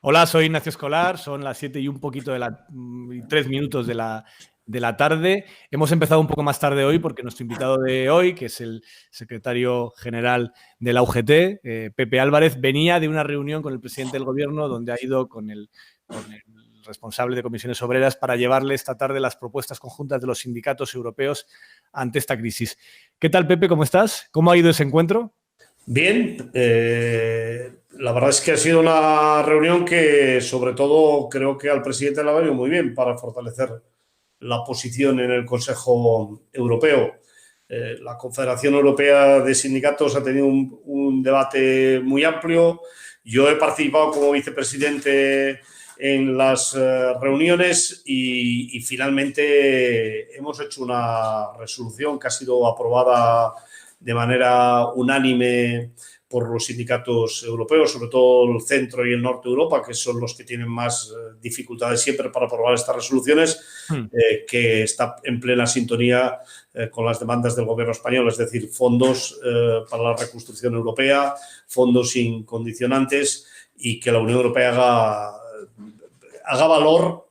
Hola, soy Ignacio Escolar, son las 7 y un poquito y 3 minutos de la tarde. Hemos empezado un poco más tarde hoy porque nuestro invitado de hoy, que es el secretario general de la UGT, Pepe Álvarez, venía de una reunión con el presidente del gobierno donde ha ido con el responsable de comisiones obreras para llevarle esta tarde las propuestas conjuntas de los sindicatos europeos ante esta crisis. ¿Qué tal, Pepe? ¿Cómo estás? ¿Cómo ha ido ese encuentro? Bien, la verdad es que ha sido una reunión que sobre todo creo que al presidente le ha venido muy bien para fortalecer la posición en el Consejo Europeo. La Confederación Europea de Sindicatos ha tenido un debate muy amplio. Yo he participado como vicepresidente en las reuniones y finalmente hemos hecho una resolución que ha sido aprobada de manera unánime por los sindicatos europeos, sobre todo el centro y el norte de Europa, que son los que tienen más dificultades siempre para aprobar estas resoluciones, que está en plena sintonía con las demandas del gobierno español, es decir, fondos para la reconstrucción europea, fondos sin condicionantes y que la Unión Europea haga valor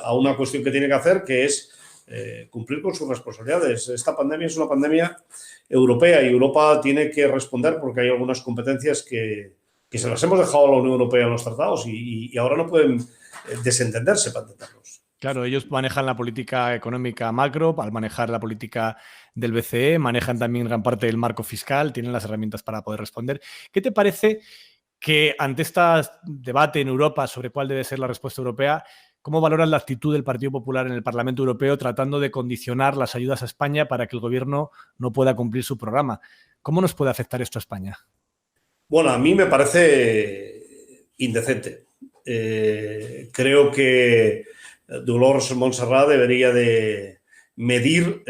a una cuestión que tiene que hacer, que es cumplir con sus responsabilidades. Esta pandemia es una pandemia europea y Europa tiene que responder porque hay algunas competencias que se las hemos dejado a la Unión Europea en los tratados y ahora no pueden desentenderse para entenderlos. Claro, ellos manejan la política económica macro, al manejar la política del BCE, manejan también gran parte del marco fiscal, tienen las herramientas para poder responder. ¿Qué te parece que ante este debate en Europa sobre cuál debe ser la respuesta europea, cómo valoras la actitud del Partido Popular en el Parlamento Europeo tratando de condicionar las ayudas a España para que el gobierno no pueda cumplir su programa? ¿Cómo nos puede afectar esto a España? Bueno, a mí me parece indecente. Creo que Dolors Montserrat debería de medir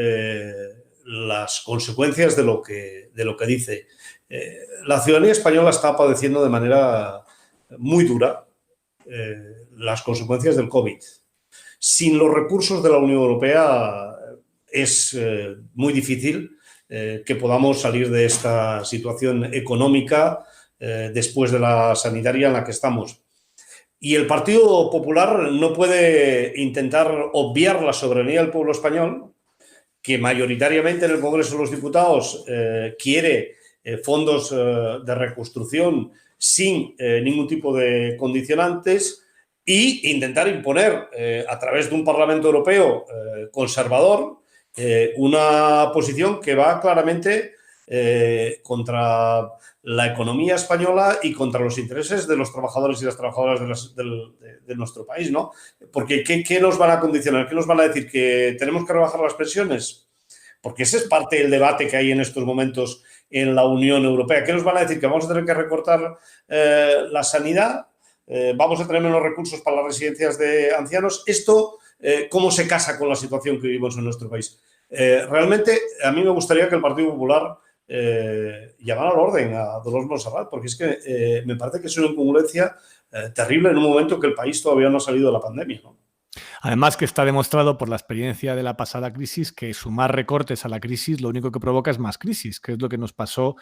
las consecuencias de lo que dice. La ciudadanía española está padeciendo de manera muy dura las consecuencias del COVID. Sin los recursos de la Unión Europea es muy difícil que podamos salir de esta situación económica después de la sanitaria en la que estamos. Y el Partido Popular no puede intentar obviar la soberanía del pueblo español, que mayoritariamente en el Congreso de los Diputados quiere fondos de reconstrucción sin ningún tipo de condicionantes, e intentar imponer a través de un Parlamento Europeo conservador una posición que va claramente contra la economía española y contra los intereses de los trabajadores y las trabajadoras de nuestro país, ¿no? Porque ¿qué nos van a condicionar? ¿Qué nos van a decir? ¿Que tenemos que rebajar las pensiones? Porque ese es parte del debate que hay en estos momentos en la Unión Europea. ¿Qué nos van a decir? ¿Que vamos a tener que recortar la sanidad? ¿Vamos a tener menos recursos para las residencias de ancianos? ¿Esto cómo se casa con la situación que vivimos en nuestro país? Realmente, a mí me gustaría que el Partido Popular llamara al orden a Dolors Montserrat, porque es que me parece que es una incongruencia terrible en un momento que el país todavía no ha salido de la pandemia, ¿no? Además que está demostrado por la experiencia de la pasada crisis que sumar recortes a la crisis lo único que provoca es más crisis, que es lo que nos pasó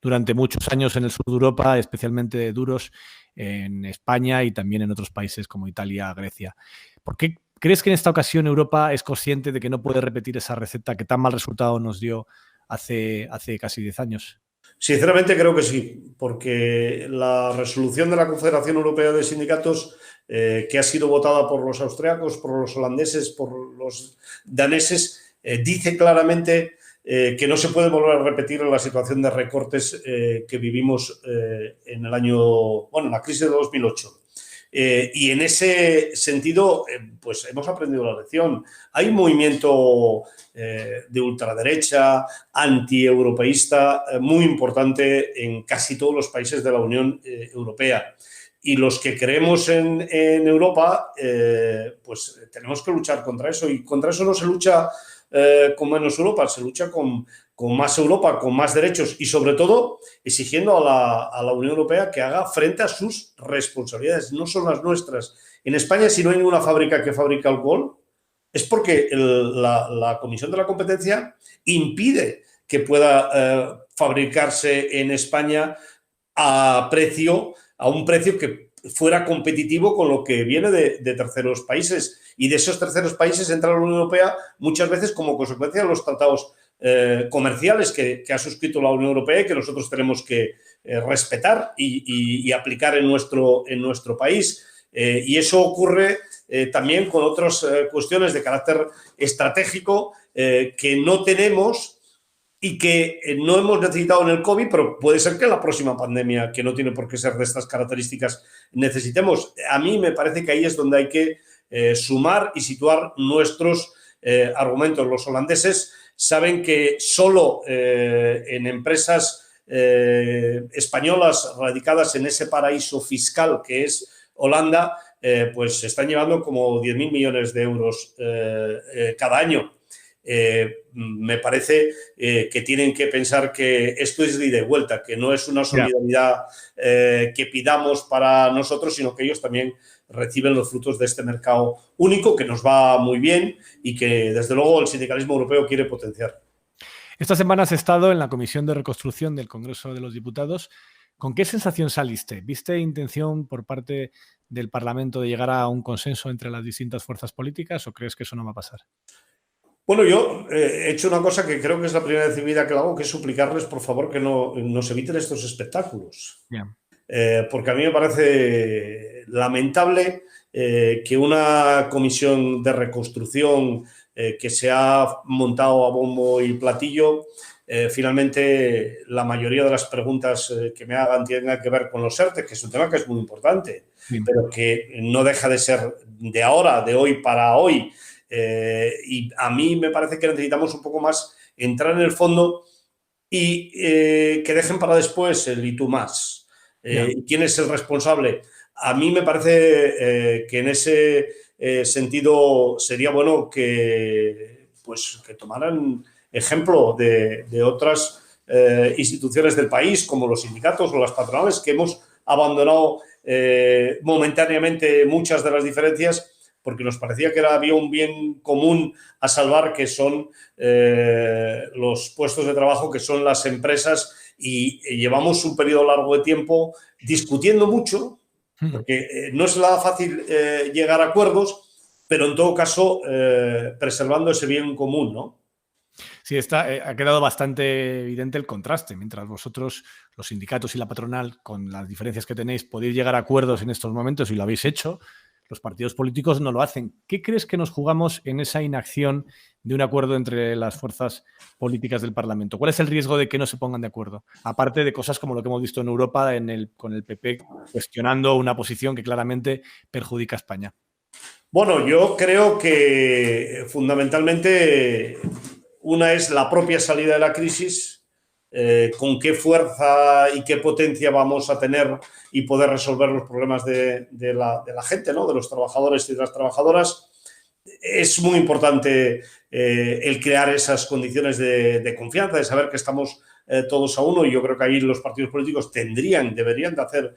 durante muchos años en el sur de Europa, especialmente duros en España y también en otros países como Italia, Grecia. ¿Por qué crees que en esta ocasión Europa es consciente de que no puede repetir esa receta que tan mal resultado nos dio hace casi 10 años? Sinceramente creo que sí, porque la resolución de la Confederación Europea de Sindicatos, que ha sido votada por los austriacos, por los holandeses, por los daneses, dice claramente que no se puede volver a repetir la situación de recortes que vivimos en la crisis de 2008. Y en ese sentido, pues hemos aprendido la lección. Hay un movimiento de ultraderecha, antieuropeísta, muy importante en casi todos los países de la Unión Europea. Y los que creemos en Europa, pues tenemos que luchar contra eso. Y contra eso no se lucha con menos Europa, se lucha con más Europa, con más derechos y, sobre todo, exigiendo a la Unión Europea que haga frente a sus responsabilidades. No son las nuestras. En España, si no hay ninguna fábrica que fabrica alcohol, es porque la Comisión de la Competencia impide que pueda fabricarse en España a un precio que fuera competitivo con lo que viene de terceros países. Y de esos terceros países entra la Unión Europea muchas veces como consecuencia de los tratados comerciales que ha suscrito la Unión Europea y que nosotros tenemos que respetar y aplicar en nuestro país. Y eso ocurre también con otras cuestiones de carácter estratégico que no tenemos y que no hemos necesitado en el COVID, pero puede ser que en la próxima pandemia, que no tiene por qué ser de estas características, necesitemos. A mí me parece que ahí es donde hay que sumar y situar nuestros argumentos. Los holandeses saben que solo en empresas españolas radicadas en ese paraíso fiscal que es Holanda, pues se están llevando como 10.000 millones de euros cada año. Me parece que tienen que pensar que esto es de ida y vuelta, que no es una solidaridad que pidamos para nosotros, sino que ellos también reciben los frutos de este mercado único que nos va muy bien y que, desde luego, el sindicalismo europeo quiere potenciar. Esta semana has estado en la Comisión de Reconstrucción del Congreso de los Diputados. ¿Con qué sensación saliste? ¿Viste intención por parte del Parlamento de llegar a un consenso entre las distintas fuerzas políticas o crees que eso no va a pasar? Bueno, yo he hecho una cosa que creo que es la primera vez en mi vida que lo hago, que es suplicarles, por favor, que nos eviten estos espectáculos. Porque a mí me parece lamentable que una comisión de reconstrucción que se ha montado a bombo y platillo, finalmente la mayoría de las preguntas que me hagan tengan que ver con los ERTE, que es un tema que es muy importante, pero que no deja de ser de ahora, de hoy para hoy. Y a mí me parece que necesitamos un poco más entrar en el fondo y que dejen para después el y tú más. ¿Quién es el responsable? A mí me parece que en ese sentido sería bueno que tomaran ejemplo de otras instituciones del país, como los sindicatos o las patronales, que hemos abandonado momentáneamente muchas de las diferencias porque nos parecía que había un bien común a salvar, que son los puestos de trabajo, que son las empresas, y llevamos un periodo largo de tiempo discutiendo mucho, porque no es nada fácil llegar a acuerdos, pero en todo caso preservando ese bien común, ¿no? Sí, ha quedado bastante evidente el contraste. Mientras vosotros, los sindicatos y la patronal, con las diferencias que tenéis, podéis llegar a acuerdos en estos momentos y lo habéis hecho, los partidos políticos no lo hacen. ¿Qué crees que nos jugamos en esa inacción de un acuerdo entre las fuerzas políticas del Parlamento? ¿Cuál es el riesgo de que no se pongan de acuerdo? Aparte de cosas como lo que hemos visto en Europa con el PP cuestionando una posición que claramente perjudica a España. Bueno, yo creo que fundamentalmente una es la propia salida de la crisis, con qué fuerza y qué potencia vamos a tener y poder resolver los problemas de la gente, ¿no? De los trabajadores y de las trabajadoras. Es muy importante el crear esas condiciones de confianza, de saber que estamos todos a uno, y yo creo que ahí los partidos políticos deberían de hacer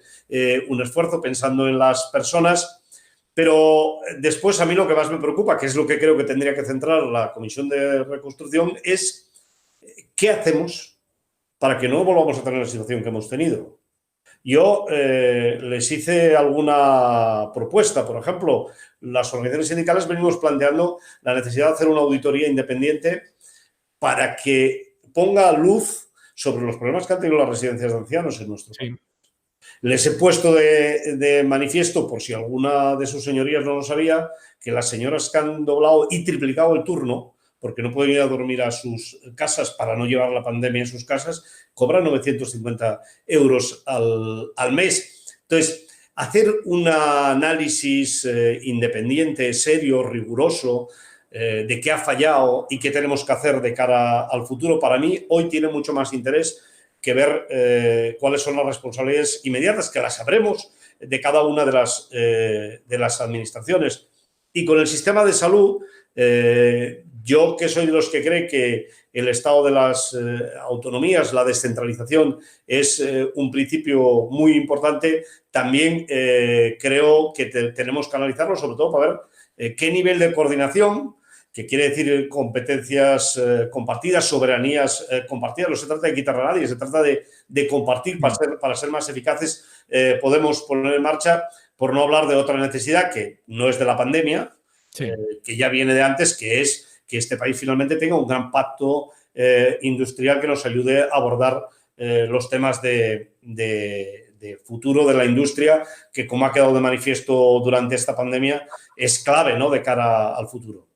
un esfuerzo pensando en las personas. Pero después a mí lo que más me preocupa, que es lo que creo que tendría que centrar la Comisión de Reconstrucción, es qué hacemos para que no volvamos a tener la situación que hemos tenido. Yo les hice alguna propuesta. Por ejemplo, las organizaciones sindicales venimos planteando la necesidad de hacer una auditoría independiente para que ponga luz sobre los problemas que han tenido las residencias de ancianos en nuestro país. Les he puesto de manifiesto, por si alguna de sus señorías no lo sabía, que las señoras que han doblado y triplicado el turno, porque no pueden ir a dormir a sus casas para no llevar la pandemia en sus casas, cobran 950 euros al mes. Entonces, hacer un análisis independiente, serio, riguroso, de qué ha fallado y qué tenemos que hacer de cara al futuro, para mí hoy tiene mucho más interés que ver cuáles son las responsabilidades inmediatas, que las sabremos de cada una de las administraciones. Y con el sistema de salud, yo, que soy de los que cree que el estado de las autonomías, la descentralización, es un principio muy importante, también creo que tenemos que analizarlo, sobre todo para ver qué nivel de coordinación que quiere decir competencias compartidas, soberanías compartidas. No se trata de quitar a nadie, se trata de compartir para ser más eficaces. Podemos poner en marcha, por no hablar de otra necesidad que no es de la pandemia, Sí. Que ya viene de antes, que es que este país finalmente tenga un gran pacto industrial que nos ayude a abordar los temas de futuro de la industria, que como ha quedado de manifiesto durante esta pandemia, es clave, ¿no?, de cara al futuro.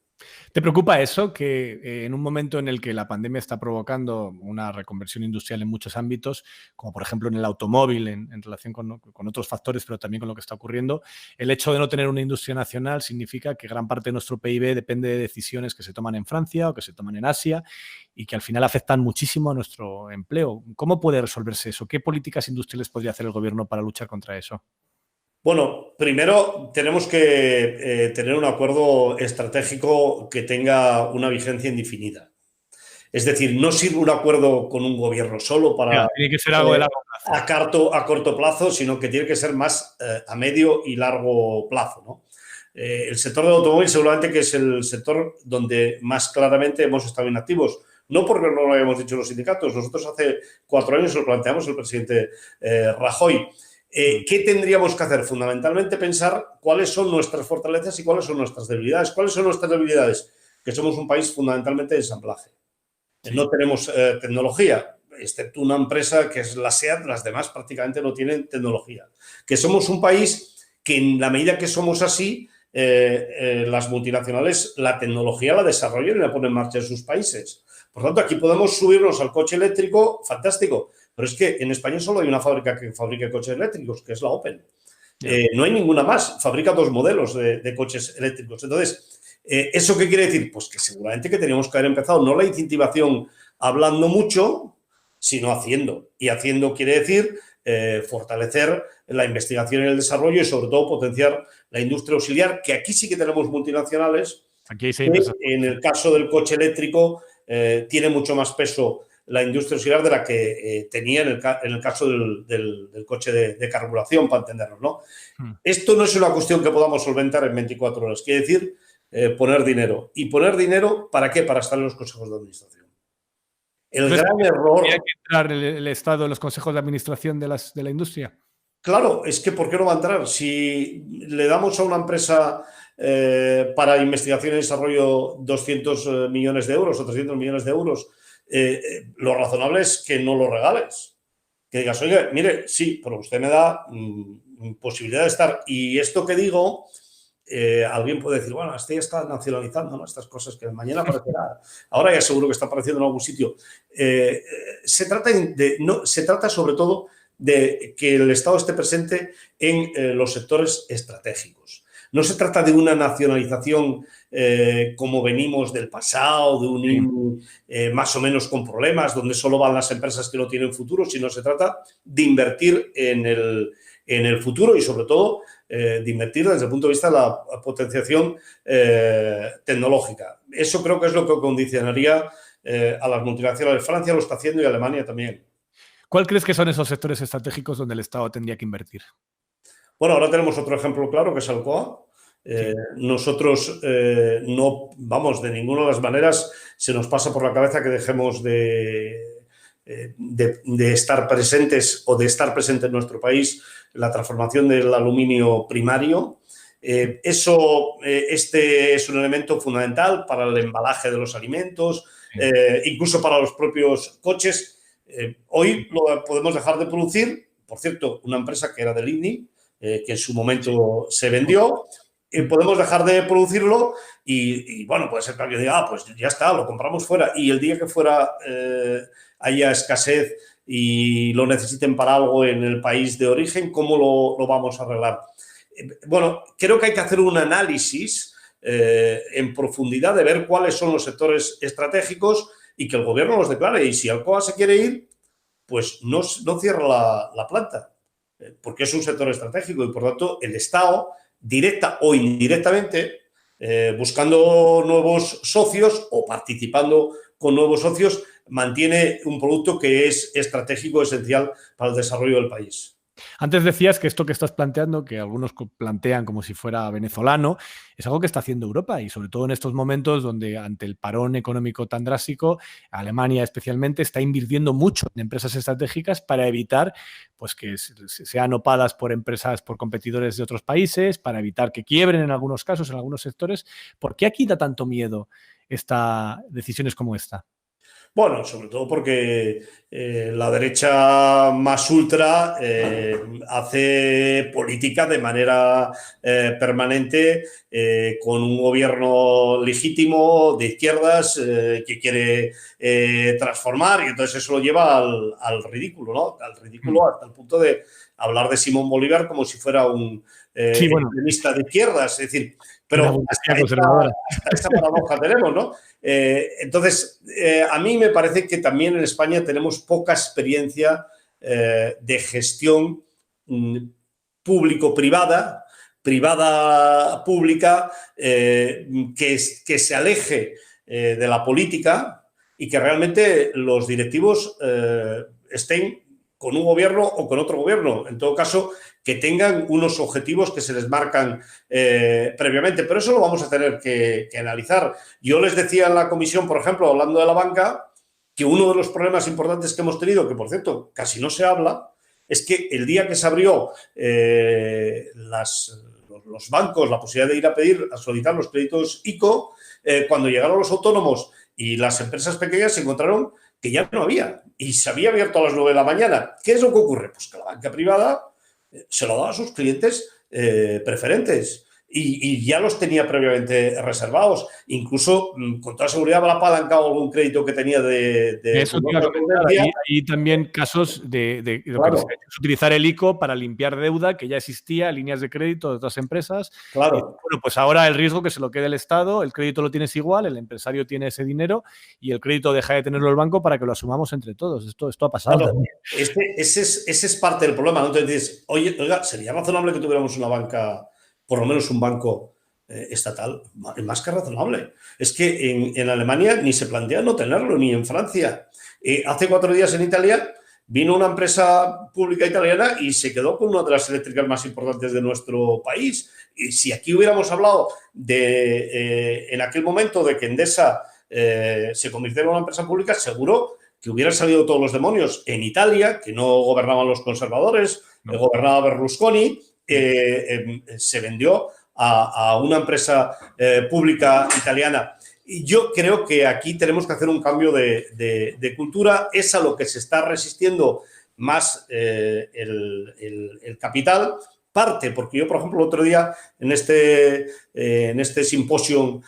¿Te preocupa eso, que en un momento en el que la pandemia está provocando una reconversión industrial en muchos ámbitos, como por ejemplo en el automóvil, en relación con otros factores, pero también con lo que está ocurriendo, el hecho de no tener una industria nacional significa que gran parte de nuestro PIB depende de decisiones que se toman en Francia o que se toman en Asia y que al final afectan muchísimo a nuestro empleo? ¿Cómo puede resolverse eso? ¿Qué políticas industriales podría hacer el gobierno para luchar contra eso? Bueno, primero tenemos que tener un acuerdo estratégico que tenga una vigencia indefinida. Es decir, no sirve un acuerdo con un gobierno solo para Tiene que ser algo de largo plazo. a corto plazo, sino que tiene que ser más a medio y largo plazo, ¿no? El sector del automóvil seguramente que es el sector donde más claramente hemos estado inactivos. No porque no lo hayamos dicho los sindicatos. Nosotros hace 4 años lo planteamos el presidente Rajoy. ¿Qué tendríamos que hacer? Fundamentalmente pensar cuáles son nuestras fortalezas y cuáles son nuestras debilidades. ¿Cuáles son nuestras debilidades? Que somos un país fundamentalmente de ensamblaje. Sí. No tenemos tecnología, excepto una empresa que es la SEAT, las demás prácticamente no tienen tecnología. Que somos un país que en la medida que somos así, las multinacionales la tecnología la desarrollan y la ponen en marcha en sus países. Por tanto, aquí podemos subirnos al coche eléctrico, fantástico. Pero es que en España solo hay una fábrica que fabrica coches eléctricos, que es la Opel. No hay ninguna más. Fabrica 2 modelos de coches eléctricos. Entonces, ¿eso qué quiere decir? Pues que seguramente que teníamos que haber empezado no la incentivación hablando mucho, sino haciendo. Y haciendo quiere decir fortalecer la investigación y el desarrollo y sobre todo potenciar la industria auxiliar, que aquí sí que tenemos multinacionales. Aquí sí, en el caso del coche eléctrico tiene mucho más peso la industria auxiliar de la que tenía en el caso del coche de carburación, para entendernos, ¿no? Esto no es una cuestión que podamos solventar en 24 horas. Quiere decir poner dinero. ¿Y poner dinero para qué? Para estar en los consejos de administración. El gran error... ¿Tiene que entrar el Estado en los consejos de administración de la industria? Claro, es que ¿por qué no va a entrar? Si le damos a una empresa para investigación y desarrollo 200 millones de euros o 300 millones de euros, lo razonable es que no lo regales. Que digas, oye, mire, sí, pero usted me da posibilidad de estar. Y esto que digo, alguien puede decir, bueno, este ya está nacionalizando, ¿no?, estas cosas que mañana aparecerá. Ahora ya seguro que está apareciendo en algún sitio. Se trata sobre todo de que el Estado esté presente en los sectores estratégicos. No se trata de una nacionalización como venimos del pasado, de un INI más o menos con problemas, donde solo van las empresas que no tienen futuro, sino se trata de invertir en el futuro y, sobre todo, de invertir desde el punto de vista de la potenciación tecnológica. Eso creo que es lo que condicionaría a las multinacionales. Francia lo está haciendo y Alemania también. ¿Cuál crees que son esos sectores estratégicos donde el Estado tendría que invertir? Bueno, ahora tenemos otro ejemplo claro, que es Alcoa. Sí. Nosotros no, vamos, de ninguna de las maneras se nos pasa por la cabeza que dejemos de estar presentes o de estar presente en nuestro país la transformación del aluminio primario. Este es un elemento fundamental para el embalaje de los alimentos, incluso para los propios coches. Hoy lo podemos dejar de producir. Por cierto, una empresa que era del INI, que en su momento se vendió, podemos dejar de producirlo y bueno, puede ser que alguien diga, pues ya está, lo compramos fuera. Y el día que fuera haya escasez y lo necesiten para algo en el país de origen, ¿cómo lo vamos a arreglar? Bueno, creo que hay que hacer un análisis en profundidad de ver cuáles son los sectores estratégicos y que el gobierno los declare. Y si Alcoa se quiere ir, pues no cierra la planta, porque es un sector estratégico y, por tanto, el Estado, directa o indirectamente, buscando nuevos socios o participando con nuevos socios, mantiene un producto que es estratégico, esencial para el desarrollo del país. Antes decías que esto que estás planteando, que algunos plantean como si fuera venezolano, es algo que está haciendo Europa y sobre todo en estos momentos donde ante el parón económico tan drástico, Alemania especialmente está invirtiendo mucho en empresas estratégicas para evitar pues, que sean opadas por empresas, por competidores de otros países, para evitar que quiebren en algunos casos, en algunos sectores. ¿Por qué aquí da tanto miedo decisiones como esta? Bueno, sobre todo porque la derecha más ultra hace política de manera permanente con un gobierno legítimo de izquierdas que quiere transformar, y entonces eso lo lleva al ridículo, ¿no? Al ridículo hasta el punto de hablar de Simón Bolívar como si fuera un Sí, bueno, extremista de izquierdas, es decir, pero hasta esa paradoja tenemos, ¿no? Entonces, a mí me parece que también en España tenemos poca experiencia de gestión público-privada, privada-pública, que se aleje de la política y que realmente los directivos estén con un gobierno o con otro gobierno. En todo caso, que tengan unos objetivos que se les marcan previamente. Pero eso lo vamos a tener que analizar. Yo les decía en la comisión, por ejemplo, hablando de la banca, que uno de los problemas importantes que hemos tenido, que por cierto casi no se habla, es que el día que se abrió los bancos la posibilidad de ir a solicitar los créditos ICO, cuando llegaron los autónomos y las empresas pequeñas se encontraron que ya no había, y se había abierto a las 9 de la mañana. ¿Qué es lo que ocurre? Pues que la banca privada se lo daba a sus clientes preferentes y ya los tenía previamente reservados. Incluso, con toda seguridad, habrá apalancado algún crédito que tenía de eso te iba a comentar. Hay también casos de lo que se ha hecho es utilizar el ICO para limpiar deuda que ya existía, líneas de crédito de otras empresas. Claro. Y, bueno, pues ahora el riesgo que se lo quede el Estado, el crédito lo tienes igual, el empresario tiene ese dinero y el crédito deja de tenerlo el banco para que lo asumamos entre todos. Esto ha pasado. Claro, ese es parte del problema, ¿no? Entonces dices, oiga, sería razonable que tuviéramos una banca, por lo menos un banco estatal, más que razonable. Es que en Alemania ni se plantea no tenerlo, ni en Francia. Hace 4 días en Italia vino una empresa pública italiana y se quedó con una de las eléctricas más importantes de nuestro país. Y si aquí hubiéramos hablado en aquel momento de que Endesa se convirtiera en una empresa pública, seguro que hubieran salido todos los demonios. En Italia, que no gobernaban los conservadores, gobernaba Berlusconi, se vendió a una empresa pública italiana. Y yo creo que aquí tenemos que hacer un cambio de cultura. Es a lo que se está resistiendo más el capital. Parte, porque yo, por ejemplo, el otro día en este simposio,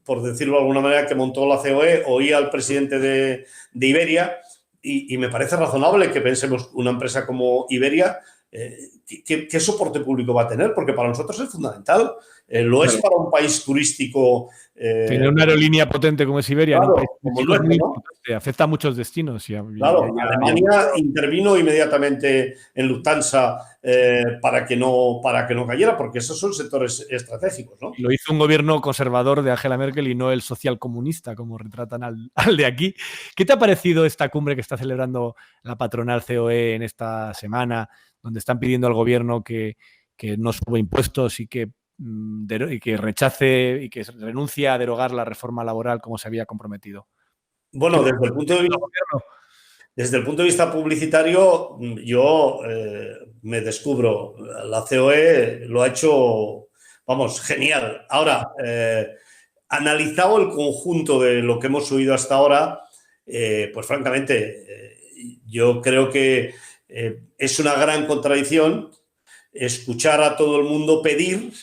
por decirlo de alguna manera, que montó la COE, oí al presidente de Iberia y me parece razonable que pensemos una empresa como Iberia, ¿qué soporte público va a tener? Porque para nosotros es fundamental. Lo es para un país turístico. Tener una aerolínea potente como es Iberia, claro, en un país muy importante, afecta a muchos destinos. Claro, Alemania intervino inmediatamente en Lufthansa para que no cayera, porque esos son sectores estratégicos, ¿no? Lo hizo un gobierno conservador de Angela Merkel y no el socialcomunista, como retratan al de aquí. ¿Qué te ha parecido esta cumbre que está celebrando la patronal COE en esta semana, donde están pidiendo al gobierno que no suba impuestos y que rechace y que renuncie a derogar la reforma laboral como se había comprometido? Bueno, desde el punto de vista publicitario, yo me descubro. La COE lo ha hecho, vamos, genial. Ahora, analizado el conjunto de lo que hemos oído hasta ahora, pues francamente, yo creo que es una gran contradicción escuchar a todo el mundo pedir.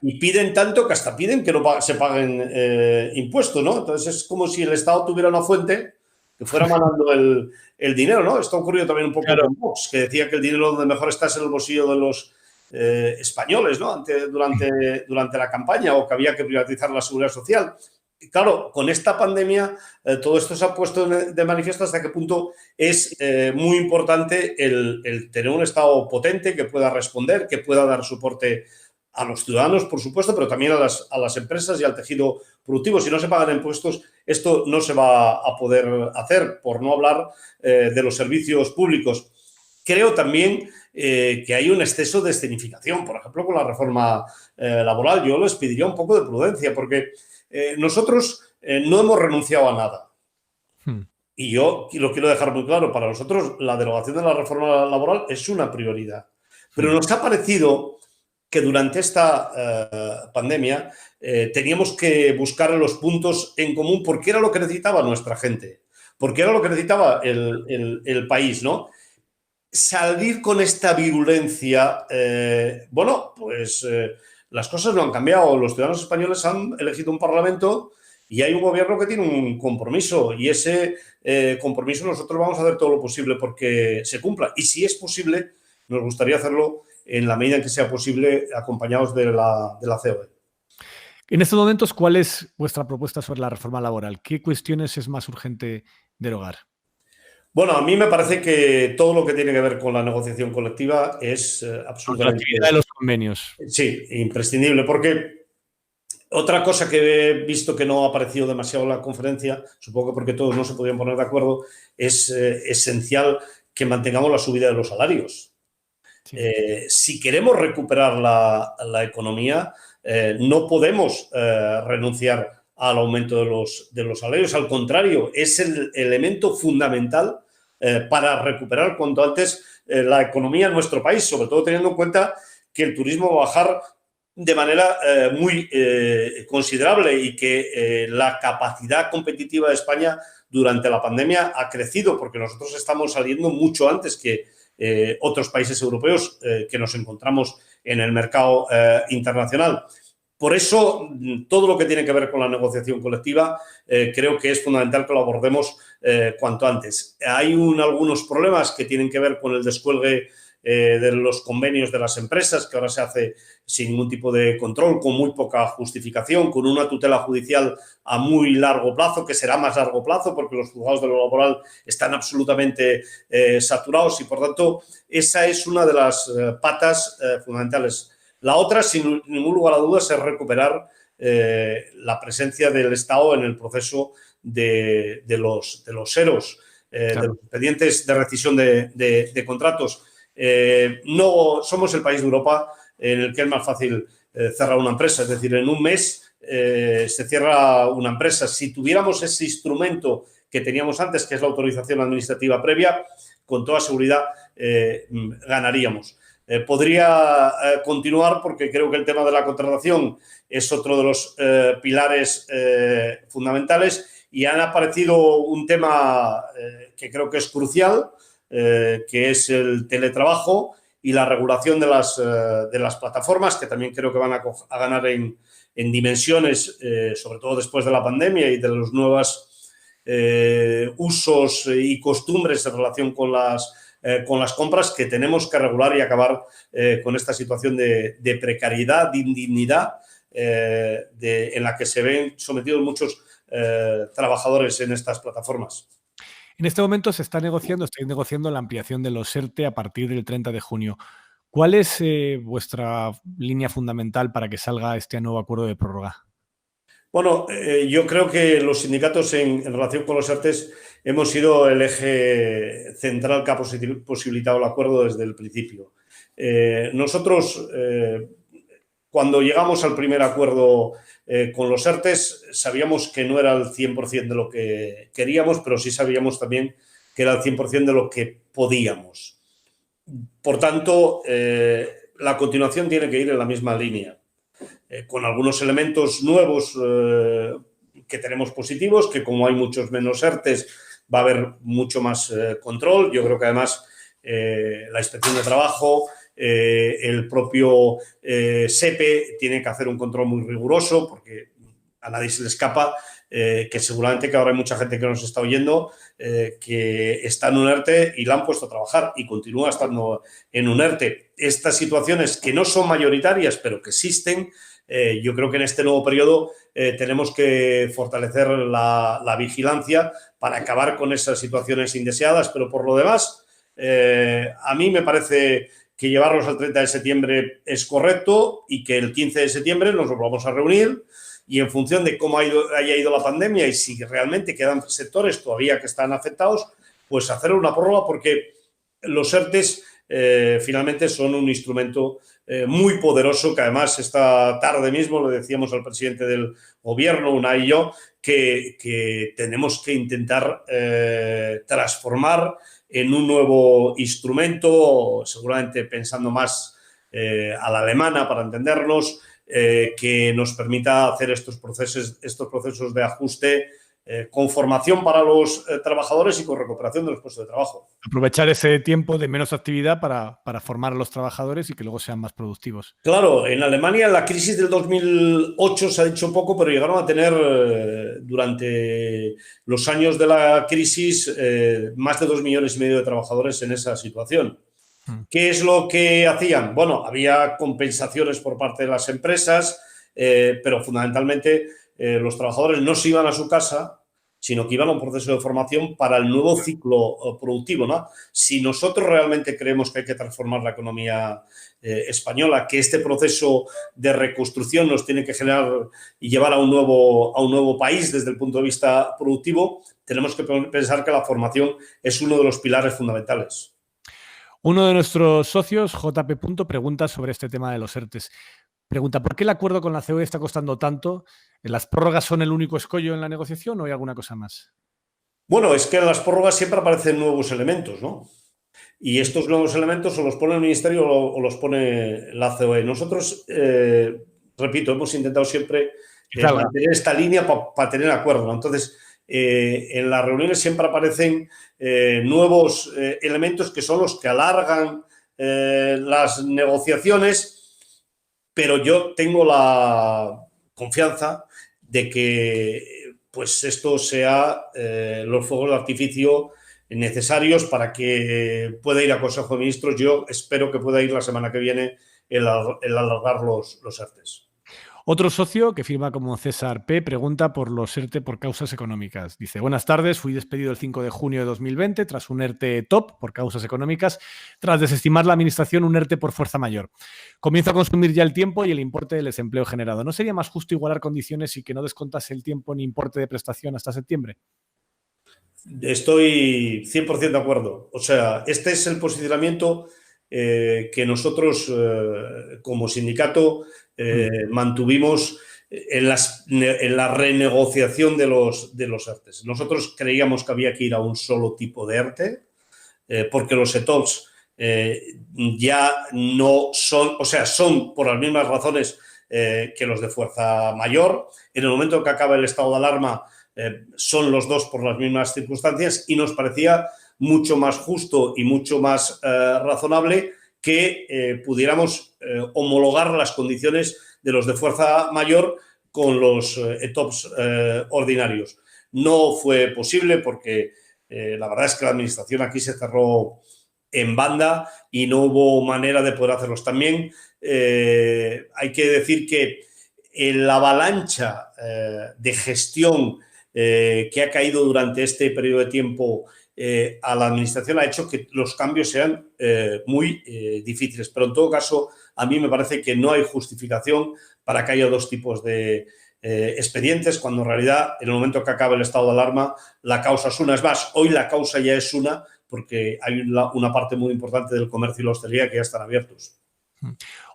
Y piden tanto que hasta piden que no se paguen impuestos, ¿no? Entonces es como si el Estado tuviera una fuente que fuera mandando el dinero, ¿no? Esto ha ocurrido también un poco con Vox, que decía que el dinero donde mejor está es en el bolsillo de los españoles, ¿no? Durante la campaña, o que había que privatizar la seguridad social. Y claro, con esta pandemia todo esto se ha puesto de manifiesto hasta qué punto es muy importante el tener un Estado potente que pueda responder, que pueda dar soporte a los ciudadanos, por supuesto, pero también a las empresas y al tejido productivo. Si no se pagan impuestos, esto no se va a poder hacer, por no hablar de los servicios públicos. Creo también que hay un exceso de escenificación, por ejemplo, con la reforma laboral. Yo les pediría un poco de prudencia porque nosotros no hemos renunciado a nada. Y yo lo quiero dejar muy claro, para nosotros la derogación de la reforma laboral es una prioridad. Pero nos ha parecido que durante esta pandemia teníamos que buscar los puntos en común porque era lo que necesitaba nuestra gente, porque era lo que necesitaba el país, ¿no? Salir con esta virulencia, pues las cosas no han cambiado. Los ciudadanos españoles han elegido un parlamento y hay un gobierno que tiene un compromiso y ese compromiso nosotros vamos a hacer todo lo posible porque se cumpla. Y si es posible, nos gustaría hacerlo en la medida en que sea posible acompañados de la COE. En estos momentos, ¿cuál es vuestra propuesta sobre la reforma laboral? ¿Qué cuestiones es más urgente derogar? Bueno, a mí me parece que todo lo que tiene que ver con la negociación colectiva es absolutamente... La actividad de los convenios. Sí, imprescindible, porque otra cosa que he visto que no ha aparecido demasiado en la conferencia, supongo que porque todos no se podían poner de acuerdo, es esencial que mantengamos la subida de los salarios. Sí. Si queremos recuperar la economía, no podemos renunciar al aumento de los salarios. Al contrario, es el elemento fundamental para recuperar cuanto antes la economía en nuestro país, sobre todo teniendo en cuenta que el turismo va a bajar de manera muy considerable y que la capacidad competitiva de España durante la pandemia ha crecido porque nosotros estamos saliendo mucho antes que otros países europeos que nos encontramos en el mercado internacional. Por eso, todo lo que tiene que ver con la negociación colectiva creo que es fundamental que lo abordemos cuanto antes. Hay algunos problemas que tienen que ver con el descuelgue de los convenios de las empresas, que ahora se hace sin ningún tipo de control, con muy poca justificación, con una tutela judicial a muy largo plazo, que será más largo plazo porque los juzgados de lo laboral están absolutamente saturados y, por tanto, esa es una de las patas fundamentales. La otra, sin ningún lugar a dudas, es recuperar la presencia del Estado en el proceso de los EROs, claro, de los expedientes de rescisión de contratos. No somos el país de Europa en el que es más fácil cerrar una empresa, es decir, en un mes se cierra una empresa. Si tuviéramos ese instrumento que teníamos antes, que es la autorización administrativa previa, con toda seguridad ganaríamos. Podría continuar porque creo que el tema de la contratación es otro de los pilares fundamentales y han aparecido un tema que creo que es crucial, que es el teletrabajo y la regulación de las plataformas, que también creo que van a ganar en dimensiones, sobre todo después de la pandemia y de los nuevos usos y costumbres en relación con las compras, que tenemos que regular y acabar con esta situación de precariedad, de indignidad en la que se ven sometidos muchos trabajadores en estas plataformas. En este momento estáis negociando la ampliación de los ERTE a partir del 30 de junio. ¿Cuál es vuestra línea fundamental para que salga este nuevo acuerdo de prórroga? Bueno, yo creo que los sindicatos en relación con los ERTEs hemos sido el eje central que ha posibilitado el acuerdo desde el principio. Nosotros, cuando llegamos al primer acuerdo con los ERTEs, sabíamos que no era el 100% de lo que queríamos, pero sí sabíamos también que era el 100% de lo que podíamos. Por tanto, la continuación tiene que ir en la misma línea. Con algunos elementos nuevos que tenemos positivos, que como hay muchos menos ERTEs va a haber mucho más control. Yo creo que además la inspección de trabajo, el propio SEPE tiene que hacer un control muy riguroso porque a nadie se le escapa que seguramente que ahora hay mucha gente que nos está oyendo que está en un ERTE y la han puesto a trabajar y continúa estando en un ERTE. Estas situaciones que no son mayoritarias pero que existen, yo creo que en este nuevo periodo tenemos que fortalecer la vigilancia para acabar con esas situaciones indeseadas, pero por lo demás, a mí me parece que llevarlos al 30 de septiembre es correcto y que el 15 de septiembre nos vamos a reunir y en función de cómo haya ido la pandemia y si realmente quedan sectores todavía que están afectados, pues hacer una prórroga porque los ERTEs finalmente son un instrumento muy poderoso que además esta tarde mismo le decíamos al presidente del gobierno, Unai y yo, que tenemos que intentar transformar en un nuevo instrumento, seguramente pensando más a la alemana para entendernos, que nos permita hacer estos procesos de ajuste con formación para los trabajadores y con recuperación de los puestos de trabajo. Aprovechar ese tiempo de menos actividad para formar a los trabajadores y que luego sean más productivos. Claro, en Alemania la crisis del 2008 se ha dicho poco, pero llegaron a tener durante los años de la crisis más de 2,5 millones de trabajadores en esa situación. ¿Qué es lo que hacían? Bueno, había compensaciones por parte de las empresas, pero fundamentalmente los trabajadores no se iban a su casa, sino que iban a un proceso de formación para el nuevo ciclo productivo, ¿no? Si nosotros realmente creemos que hay que transformar la economía española, que este proceso de reconstrucción nos tiene que generar y llevar a un nuevo país desde el punto de vista productivo, tenemos que pensar que la formación es uno de los pilares fundamentales. Uno de nuestros socios, JP. Pregunta sobre este tema de los ERTEs. Pregunta, ¿por qué el acuerdo con la COE está costando tanto? ¿Las prórrogas son el único escollo en la negociación o hay alguna cosa más? Bueno, es que en las prórrogas siempre aparecen nuevos elementos, ¿no? Y estos nuevos elementos o los pone el Ministerio o los pone la COE. Nosotros, repito, hemos intentado siempre mantener esta línea para tener acuerdo, ¿no? Entonces, en las reuniones siempre aparecen nuevos elementos que son los que alargan las negociaciones, pero yo tengo la confianza de que pues esto sea los fuegos de artificio necesarios para que pueda ir a Consejo de Ministros. Yo espero que pueda ir la semana que viene el alargar los ERTEs. Otro socio, que firma como César P., pregunta por los ERTE por causas económicas. Dice, buenas tardes, fui despedido el 5 de junio de 2020 tras un ERTE top por causas económicas, tras desestimar la administración un ERTE por fuerza mayor. Comienzo a consumir ya el tiempo y el importe del desempleo generado. ¿No sería más justo igualar condiciones y que no descontase el tiempo ni importe de prestación hasta septiembre? Estoy 100% de acuerdo. O sea, este es el posicionamiento que nosotros como sindicato mantuvimos en la renegociación de los ERTEs. Nosotros creíamos que había que ir a un solo tipo de ERTE porque los ETOPs ya no son, o sea, son por las mismas razones que los de fuerza mayor. En el momento que acaba el estado de alarma son los dos por las mismas circunstancias y nos parecía mucho más justo y mucho más razonable que pudiéramos homologar las condiciones de los de fuerza mayor con los ETOPs ordinarios. No fue posible porque la verdad es que la administración aquí se cerró en banda y no hubo manera de poder hacerlos. También hay que decir que la avalancha de gestión que ha caído durante este periodo de tiempo a la administración ha hecho que los cambios sean muy difíciles. Pero en todo caso, a mí me parece que no hay justificación para que haya dos tipos de expedientes, cuando en realidad, en el momento que acabe el estado de alarma, la causa es una. Es más, hoy la causa ya es una, porque hay una parte muy importante del comercio y la hostelería que ya están abiertos.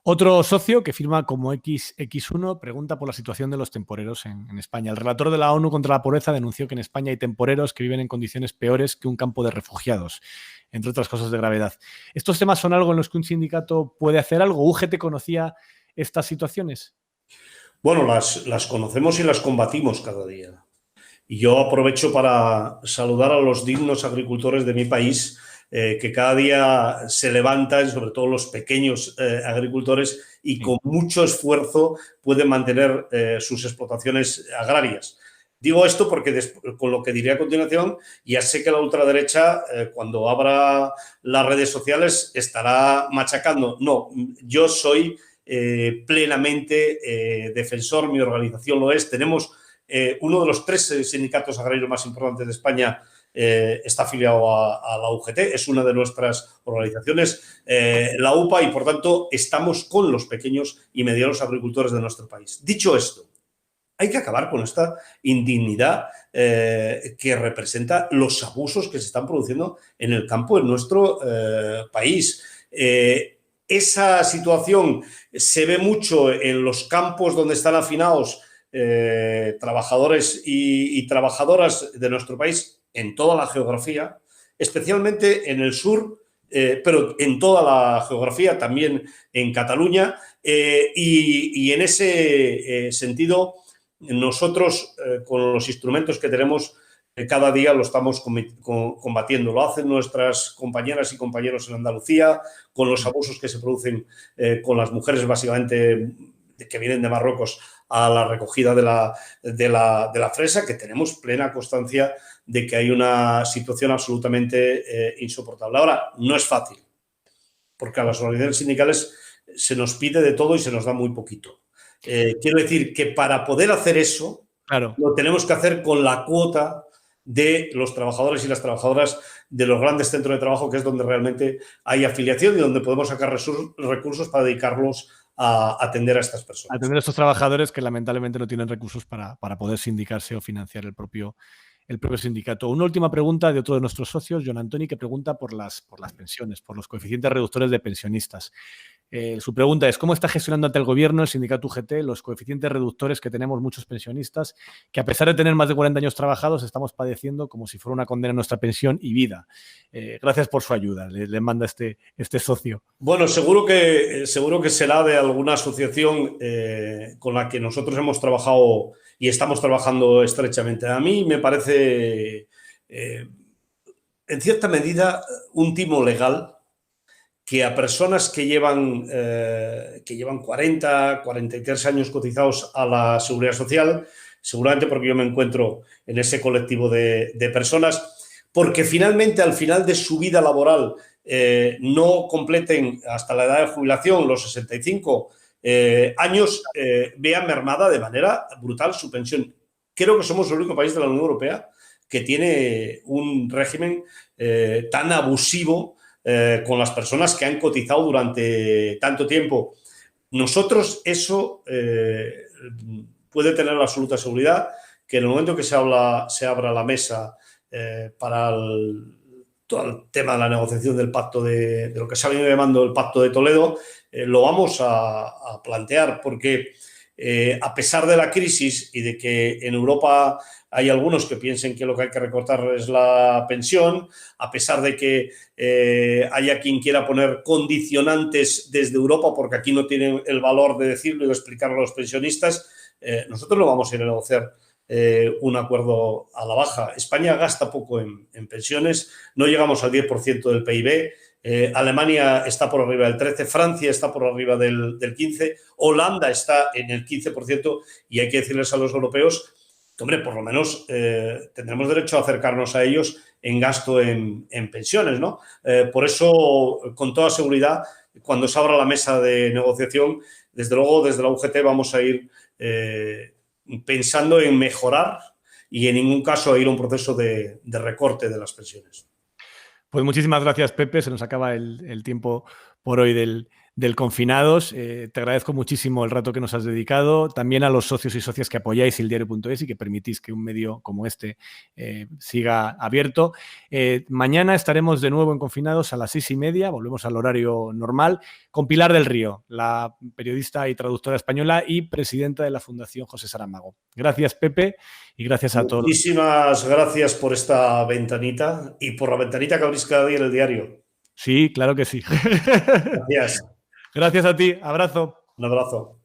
Otro socio que firma como XX1 pregunta por la situación de los temporeros en España. El relator de la ONU contra la pobreza denunció que en España hay temporeros que viven en condiciones peores que un campo de refugiados, entre otras cosas de gravedad. ¿Estos temas son algo en los que un sindicato puede hacer algo? ¿UGT conocía estas situaciones? Bueno, las conocemos y las combatimos cada día. Y yo aprovecho para saludar a los dignos agricultores de mi país que cada día se levantan, sobre todo los pequeños agricultores, y con mucho esfuerzo pueden mantener sus explotaciones agrarias. Digo esto porque con lo que diré a continuación, ya sé que la ultraderecha, cuando abra las redes sociales, estará machacando. No, yo soy plenamente defensor, mi organización lo es. Tenemos uno de los 3 sindicatos agrarios más importantes de España, está afiliado a la UGT, es una de nuestras organizaciones, la UPA, y por tanto estamos con los pequeños y medianos agricultores de nuestro país. Dicho esto, Hay que acabar con esta indignidad que representa los abusos que se están produciendo en el campo en nuestro país. Esa situación se ve mucho en los campos donde están hacinados trabajadores y trabajadoras de nuestro país en toda la geografía, especialmente en el sur, pero en toda la geografía, también en Cataluña, y en ese sentido nosotros con los instrumentos que tenemos cada día lo estamos combatiendo. Lo hacen nuestras compañeras y compañeros en Andalucía, con los abusos que se producen con las mujeres básicamente que vienen de Marruecos a la recogida de la fresa, que tenemos plena constancia de que hay una situación absolutamente insoportable. Ahora, no es fácil, porque a las organizaciones sindicales se nos pide de todo y se nos da muy poquito. Quiero decir que para poder hacer eso, claro, lo tenemos que hacer con la cuota de los trabajadores y las trabajadoras de los grandes centros de trabajo, que es donde realmente hay afiliación y donde podemos sacar recursos para dedicarlos a atender a estas personas. Atender a estos trabajadores que lamentablemente no tienen recursos para poder sindicarse o financiar el propio sindicato. Una última pregunta de otro de nuestros socios, John Antoni, que pregunta por las pensiones, por los coeficientes reductores de pensionistas. Su pregunta es, ¿cómo está gestionando ante el gobierno, el sindicato UGT, los coeficientes reductores que tenemos muchos pensionistas, que a pesar de tener más de 40 años trabajados, estamos padeciendo como si fuera una condena a nuestra pensión y vida? Gracias por su ayuda, le manda este socio. Bueno, seguro que será de alguna asociación con la que nosotros hemos trabajado y estamos trabajando estrechamente. A mí me parece, en cierta medida, un timo legal que a personas que llevan 40, 43 años cotizados a la Seguridad Social, seguramente porque yo me encuentro en ese colectivo de personas, porque finalmente al final de su vida laboral no completen hasta la edad de jubilación, los 65 años, vean mermada de manera brutal su pensión. Creo que somos el único país de la Unión Europea que tiene un régimen tan abusivo con las personas que han cotizado durante tanto tiempo. Nosotros eso puede tener la absoluta seguridad que en el momento que se abra la mesa para todo el tema de la negociación del pacto de lo que se ha venido llamando el Pacto de Toledo, lo vamos a plantear porque a pesar de la crisis y de que en Europa hay algunos que piensen que lo que hay que recortar es la pensión, a pesar de que haya quien quiera poner condicionantes desde Europa porque aquí no tienen el valor de decirlo y de explicarlo a los pensionistas, nosotros no vamos a ir a negociar un acuerdo a la baja. España gasta poco en pensiones, no llegamos al 10% del PIB, Alemania está por arriba del 13%, Francia está por arriba del 15%, Holanda está en el 15% y hay que decirles a los europeos que, hombre, por lo menos tendremos derecho a acercarnos a ellos en gasto en pensiones, ¿no? Por eso, con toda seguridad, cuando se abra la mesa de negociación, desde luego, desde la UGT vamos a ir pensando en mejorar y en ningún caso a ir a un proceso de recorte de las pensiones. Pues muchísimas gracias, Pepe. Se nos acaba el tiempo por hoy del Confinados. Te agradezco muchísimo el rato que nos has dedicado. También a los socios y socias que apoyáis eldiario.es y que permitís que un medio como este siga abierto. Mañana estaremos de nuevo en Confinados a las 6:30. Volvemos al horario normal con Pilar del Río, la periodista y traductora española y presidenta de la Fundación José Saramago. Gracias, Pepe, y gracias a todos. Muchísimas gracias por esta ventanita y por la ventanita que abrís cada día en el diario. Sí, claro que sí. Gracias. Gracias a ti. Abrazo. Un abrazo.